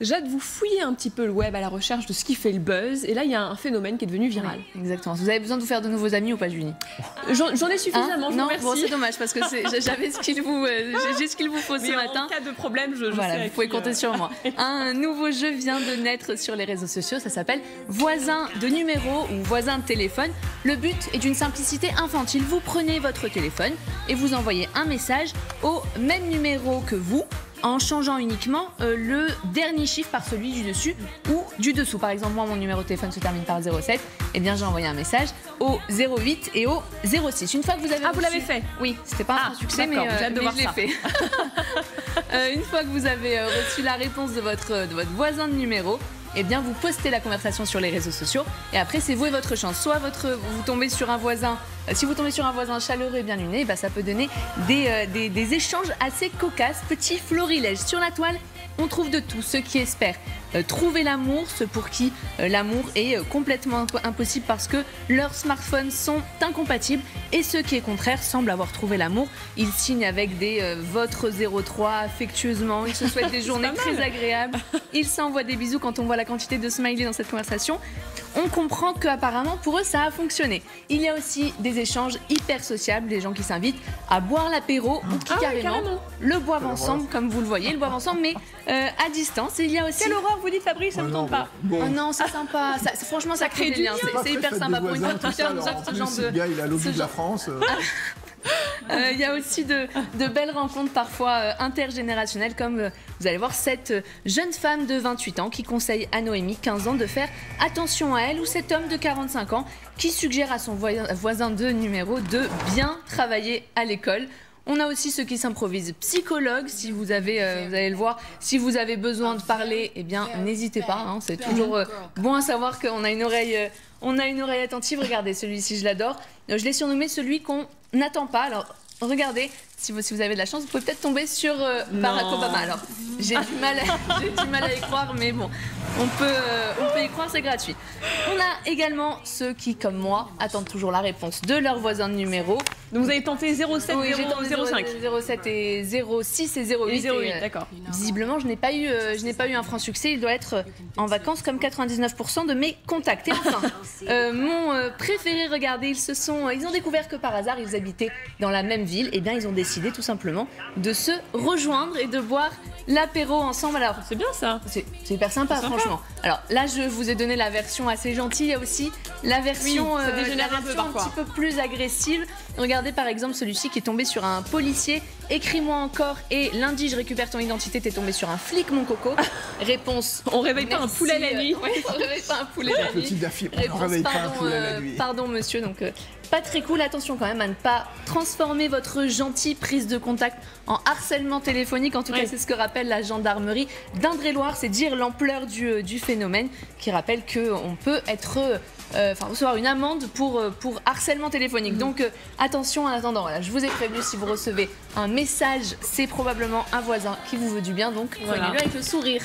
Jade, vous fouillez un petit peu le web à la recherche de ce qui fait le buzz, et là il y a un phénomène qui est devenu viral. Oui, exactement. Vous avez besoin de vous faire de nouveaux amis ou pas, Julie? J'en ai suffisamment, je vous non, remercie. bon, c'est dommage parce que j'avais ce qu'il vous, j'ai ce qu'il vous faut ce matin. En cas de problème, je voilà, sais vous pouvez compter sur moi. Un nouveau jeu vient de naître sur les réseaux sociaux, ça s'appelle Voisin de numéro ou Voisin de téléphone. Le but est d'une simplicité infantile. Vous prenez votre téléphone et vous envoyez un message au même numéro que vous, en changeant uniquement le dernier chiffre par celui du dessus ou du dessous. Par exemple, moi, mon numéro de téléphone se termine par 07. Eh bien, j'ai envoyé un message au 08 et au 06. Une fois que vous avez vous l'avez fait? Oui, c'était pas un succès, mais je l'ai fait. Une fois que vous avez reçu la réponse de votre voisin de numéro, eh bien, vous postez la conversation sur les réseaux sociaux et après, c'est vous et votre chance. Soit vous tombez sur un voisin, si vous tombez sur un voisin chaleureux et bien luné, bah, ça peut donner des échanges assez cocasses, petits florilèges. Sur la toile, on trouve de tout. Ceux qui espèrent trouver l'amour, ceux pour qui l'amour est complètement impossible parce que leurs smartphones sont incompatibles, et ceux qui, au contraire, semblent avoir trouvé l'amour. Ils signent avec des votre 03 affectueusement, ils se souhaitent des journées très agréables, ils s'envoient des bisous. Quand on voit la quantité de smileys dans cette conversation, on comprend qu'apparemment pour eux ça a fonctionné. Il y a aussi des échanges hyper sociables, des gens qui s'invitent à boire l'apéro ou qui carrément le boivent ensemble, comme vous le voyez, le boivent ensemble mais à distance. Et il y a aussi... Quelle horreur, vous dites Fabrice, ça me tente pas. Bon. Oh non, c'est sympa, franchement ça crée du lien, c'est hyper sympa. Pour une fois que Twitter nous offre ce genre de... Le gars, il a l'objet de la France. Il y a aussi de belles rencontres parfois intergénérationnelles, comme vous allez voir cette jeune femme de 28 ans qui conseille à Noémie, 15 ans, de faire attention à elle, ou cet homme de 45 ans qui suggère à son voisin de numéro de bien travailler à l'école. On a aussi ceux qui s'improvisent psychologues. Si vous allez le voir, si vous avez besoin de parler, eh bien n'hésitez pas, hein, c'est toujours bon à savoir qu'on a une oreille attentive. Regardez, celui-ci je l'adore. Je l'ai surnommé celui qu'on n'attend pas. Alors regardez, si vous avez de la chance, vous pouvez peut-être tomber sur Barack Obama. Alors j'ai du mal à y croire, mais bon, on peut y croire, c'est gratuit. On a également ceux qui, comme moi, attendent toujours la réponse de leur voisin de numéro. Donc vous avez tenté 07, oui, 05. 07 et 06 et 08. Et 08, d'accord. Visiblement, je n'ai pas eu un franc succès. Il doit être en vacances comme 99% de mes contacts. Et enfin, mon préféré, regardez, ils ont découvert que par hasard, ils habitaient dans la même ville. Et bien, ils ont décidé tout simplement de se rejoindre et de boire l'apéro ensemble. Alors, c'est bien ça. C'est hyper sympa, franchement. Alors là, je vous ai donné la version assez gentille. Il y a aussi la version, ça dégénère un petit peu plus agressive. Regardez par exemple celui-ci qui est tombé sur un policier. Écris-moi encore et lundi je récupère ton identité. T'es tombé sur un flic, mon coco. Réponse. On réveille pas un poulet la nuit. On réveille pas un poulet la nuit. Réponse, pardon monsieur. Donc pas très cool. Attention quand même à ne pas transformer votre gentille prise de contact en harcèlement téléphonique. En tout cas, c'est ce que rappelle la gendarmerie d'Indre-et-Loire. C'est dire l'ampleur du phénomène, qui rappelle qu'on peut être recevoir une amende pour harcèlement téléphonique. Donc attention en attendant. Voilà, je vous ai prévenu, si vous recevez un message, c'est probablement un voisin qui vous veut du bien. Donc prenez-le avec le sourire.